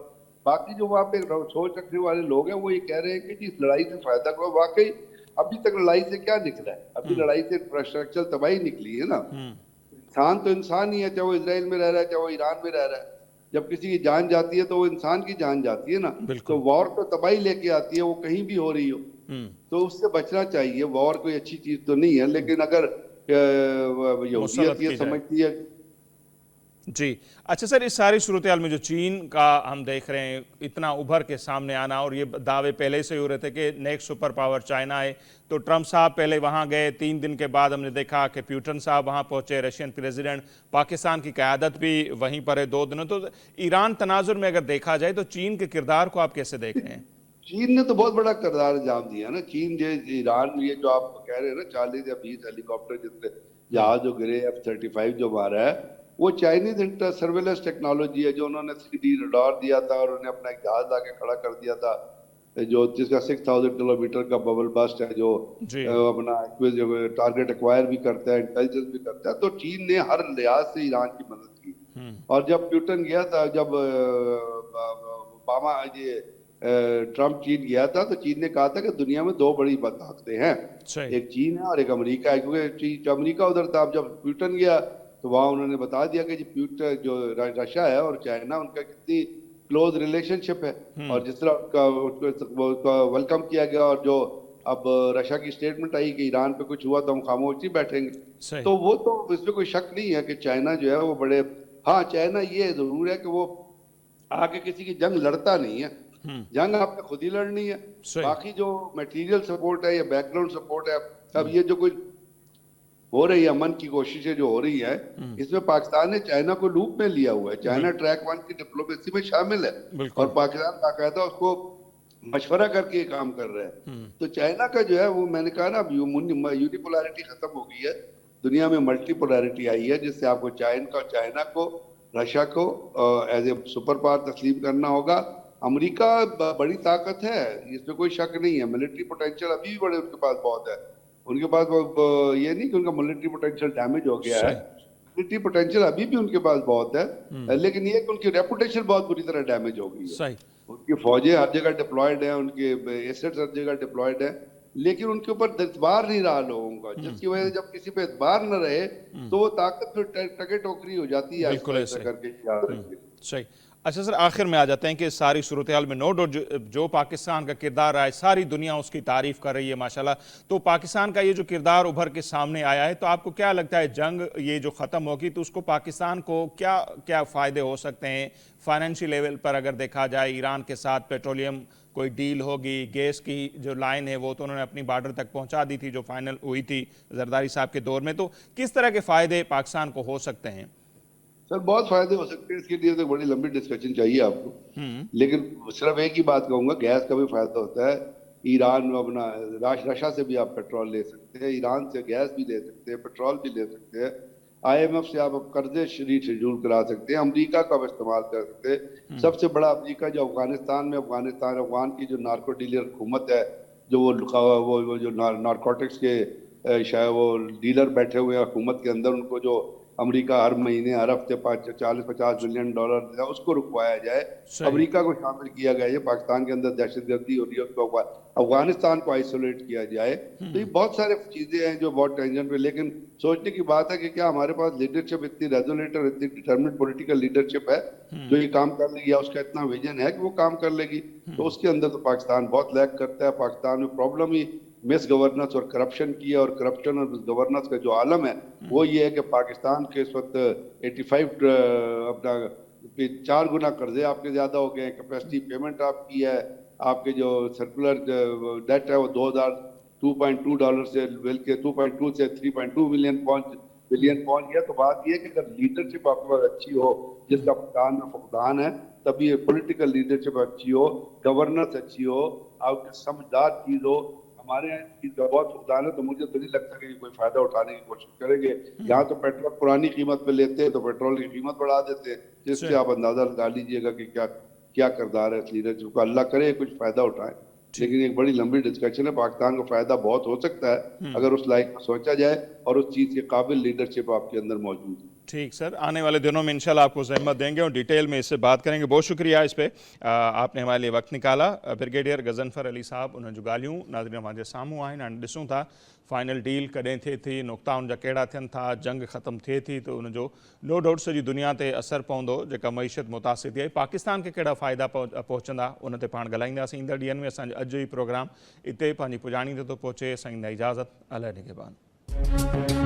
बाकी जो वहाँ पे सोच रखने वाले लोग हैं वो ये कह रहे हैं कि जी इस लड़ाई से फायदा करो। वाकई अभी तक लड़ाई से क्या निकला है? अभी लड़ाई से इंफ्रास्ट्रक्चर तबाही निकली है ना। इंसान तो इंसान ही है, चाहे वो इसराइल में रह रहा है चाहे वो ईरान में रह रहा है। जब किसी की जान जाती है तो वो इंसान की जान जाती है ना। तो वॉर तो तबाही लेके आती है, वो कहीं भी हो रही हो, तो उससे बचना चाहिए। वॉर कोई अच्छी चीज तो नहीं है, लेकिन अगर यहूदियत ये समझती है। जी। अच्छा सर, इस सारी सूरत हाल में जो चीन का हम देख रहे हैं इतना उभर के सामने आना, और ये दावे पहले से ही हो रहे थे कि नेक्स्ट सुपर पावर चाइना है, तो ट्रंप साहब पहले वहां गए, 3 दिन के बाद हमने देखा कि प्यूटन साहब वहां पहुंचे, रशियन प्रेसिडेंट, पाकिस्तान की क़यादत भी वहीं पर है 2 दिनों। तो ईरान तनाजुर में अगर देखा जाए तो चीन के किरदार को आप कैसे देख रहे हैं? चीन ने तो बहुत बड़ा किरदार अंजाम दिया ना। चीन जो ईरान, ये जो आप कह रहे हैं ना 40 या 20 हेलीकॉप्टर जितने जहाज जो गिरे, F-35 जो मारा है, वो चाइनीज इंटर सर्वेलेंस टेक्नोलॉजी है, जो उन्होंने 3D रडार दिया था और उन्हें अपना एक जहाज आके खड़ा कर दिया था, जो जिसका 6000 किलोमीटर का बबल बस्ट है, जो अपना टारगेट एक्वायर भी करता है, इंटेलिजेंस भी करता है। तो चीन ने हर लिहाज से ईरान की मदद की। और जब प्यूटन गया था, जब ओबामा ये ट्रम्प चीन गया था, तो चीन ने कहा था कि दुनिया में 2 बड़ी ताकतें हैं, एक चीन है और एक अमेरिका है। क्योंकि अमेरिका उधर था। जब प्यूटन गया तो वहां उन्होंने बता दिया कि प्यूटन जो रशिया है और चाइना, उनका कितनी क्लोज रिलेशनशिप है, और जिस तरह उसका वेलकम किया गया, और जो अब रशिया की स्टेटमेंट आई कि ईरान पे कुछ हुआ तो हम खामोश नहीं बैठेंगे, तो वो तो इसमें कोई शक नहीं है कि चाइना जो है वो बड़े, हाँ चाइना ये जरूर है कि वो आके किसी की जंग लड़ता नहीं है, जंग आपने खुद ही लड़नी है। बाकी जो मटेरियल सपोर्ट है या बैकग्राउंड सपोर्ट है, अब ये जो कुछ हो रही है अमन की कोशिशें जो हो रही है, इसमें पाकिस्तान ने चाइना को लूप में लिया हुआ है। चाइना ट्रैक 1 की डिप्लोमेसी में शामिल है, और पाकिस्तान बाकायदा उसको मशवरा करके ये काम कर रहा है। तो चाइना का जो है वो, मैंने कहा ना, अब यूनिपोलैरिटी खत्म हो गई है, दुनिया में मल्टीपोलैरिटी आई है, जिससे आपको चाइना को रशिया को एज ए सुपर पावर तस्लीम करना होगा। अमेरिका बड़ी ताकत है, इसमें कोई शक नहीं है, मिलिट्री पोटेंशियल अभी भी बड़े उनके पास बहुत है। उनके पास ये नहीं कि उनका मिलिट्री पोटेंशियल डैमेज हो गया है, मिलिट्री पोटेंशियल अभी भी उनके पास बहुत है, लेकिन ये कि उनकी रेपुटेशन बहुत बुरी तरह डैमेज हो गई है। उनकी फौजें हर जगह डिप्लॉयड है, उनके एसेट्स हर जगह डिप्लॉयड है, लेकिन उनके ऊपर एतबार नहीं रहा लोगों का, जिसकी वजह से जब किसी पे एतबार न रहे तो वो ताकत फिर टके टोकरी हो जाती है। सही। अच्छा सर, आखिर में आ जाते हैं कि सारी सूरत हाल में नो डाउट जो पाकिस्तान का किरदार है, सारी दुनिया उसकी तारीफ कर रही है माशाल्लाह, तो पाकिस्तान का ये जो किरदार उभर के सामने आया है, तो आपको क्या लगता है जंग ये जो ख़त्म होगी तो उसको पाकिस्तान को क्या क्या फ़ायदे हो सकते हैं फाइनेंशियल लेवल पर? अगर देखा जाए ईरान के साथ पेट्रोलियम कोई डील होगी, गैस की जो लाइन है वो तो उन्होंने अपनी बॉर्डर तक पहुंचा दी थी जो फाइनल हुई थी जरदारी साहब के दौर में, तो किस तरह के फ़ायदे पाकिस्तान को हो सकते हैं? सर बहुत फायदे हो सकते हैं, इसके लिए तो बड़ी लंबी डिस्कशन चाहिए आपको, लेकिन सिर्फ एक ही बात कहूंगा, गैस का भी फायदा होता है। ईरान अपना रशिया से भी आप पेट्रोल ले सकते हैं, ईरान से गैस भी ले सकते हैं, पेट्रोल भी ले सकते हैं, IMF से आप कर्जे शेड्यूल करा सकते हैं, अमेरिका का भी इस्तेमाल कर सकते हैं। सबसे बड़ा अमेरिका जो अफगान की जो नार्को डीलर हुकूमत है, जो वो जो नारकोटिक्स के शायद वो डीलर बैठे हुए हैं हुकूमत के अंदर, उनको जो अमेरिका हर महीने हर हफ्ते 40-50 मिलियन डॉलर देगा, उसको रुकवाया जाए, अमेरिका को शामिल किया गया है, पाकिस्तान के अंदर दहशतगर्दी हो रही है उसको, अफगानिस्तान को आइसोलेट किया जाए। तो ये बहुत सारे चीजें हैं जो बहुत टेंशन पे, लेकिन सोचने की बात है कि क्या हमारे पास लीडरशिप इतनी रेजोलेटर, इतनी डिटरमिनेड पॉलिटिकल लीडरशिप है जो ये काम कर लेगी, या उसका इतना विजन है कि वो काम कर लेगी? तो उसके अंदर तो पाकिस्तान बहुत लैक करता है। पाकिस्तान में प्रॉब्लम ही मिस गवर्नेंस और करप्शन की है, और करप्शन और मिस गवर्नेंस का जो आलम है वो ये है कि पाकिस्तान के इस वक्त 85 अपना 4 गुना कर्जे आपके ज्यादा हो गए, कैपेसिटी पेमेंट आपकी है, आपके जो सर्कुलर डेट है वो 2.2 डॉलर से बल्कि 2.2 से 3.2 बिलियन पहुंच गया। तो बात ये है कि अगर लीडरशिप आपके पास अच्छी हो, जिसका फुकदान में फुकदान है, तभी पॉलिटिकल लीडरशिप अच्छी हो, गवर्नेंस अच्छी हो, आपके समझदार चीज हो। हमारे यहाँ बहुत फुकदान है, तो मुझे तो नहीं लगता कि कोई फायदा उठाने की कोशिश करेंगे। यहाँ तो पेट्रोल पुरानी कीमत पे लेते हैं तो पेट्रोल की कीमत बढ़ा देते हैं, जिससे आप अंदाजा लगा लीजिएगा कि क्या किरदार है इस लीडरशिप का। अल्लाह करे कुछ फायदा उठाए, लेकिन एक बड़ी लंबी डिस्कशन है। पाकिस्तान को फायदा बहुत हो सकता है अगर उस लाइक में सोचा जाए और उस चीज के काबिल लीडरशिप आपके अंदर मौजूद है। ठीक सर, आने वाले दिनों में इंशाल्लाह आपको ज़हमत देंगे और डिटेल में इससे बात करेंगे। बहुत शुक्रिया इस पे आपने हमारे लिए वक्त निकाला। ब्रिगेडियर गज़नफ़र अली साहब उन्हें जुगालियूं नाज़रीन हमारे साम्हूं आहिनि, हाणे ॾिसूं था फाइनल डील कॾहिं थिए थी, नुक़्ता उनजा कहिड़ा थियनि था, जंग ख़त्म थिए थी तो उनजो नो डाउट सॼी दुनिया ते असरु पवंदो, जेका मईशत मुतासिर थी आहे। पाकिस्तान खे कहिड़ा फ़ाइदा पहुचंदा उन ते पाण ॻाल्हाईंदासीं ईंदड़ ॾींहंनि में। असांजो अॼु जो ई प्रोग्राम हिते पंहिंजी पुॼाणी ते थो पहुचे। असांजी इजाज़त, अलाह निगहबान।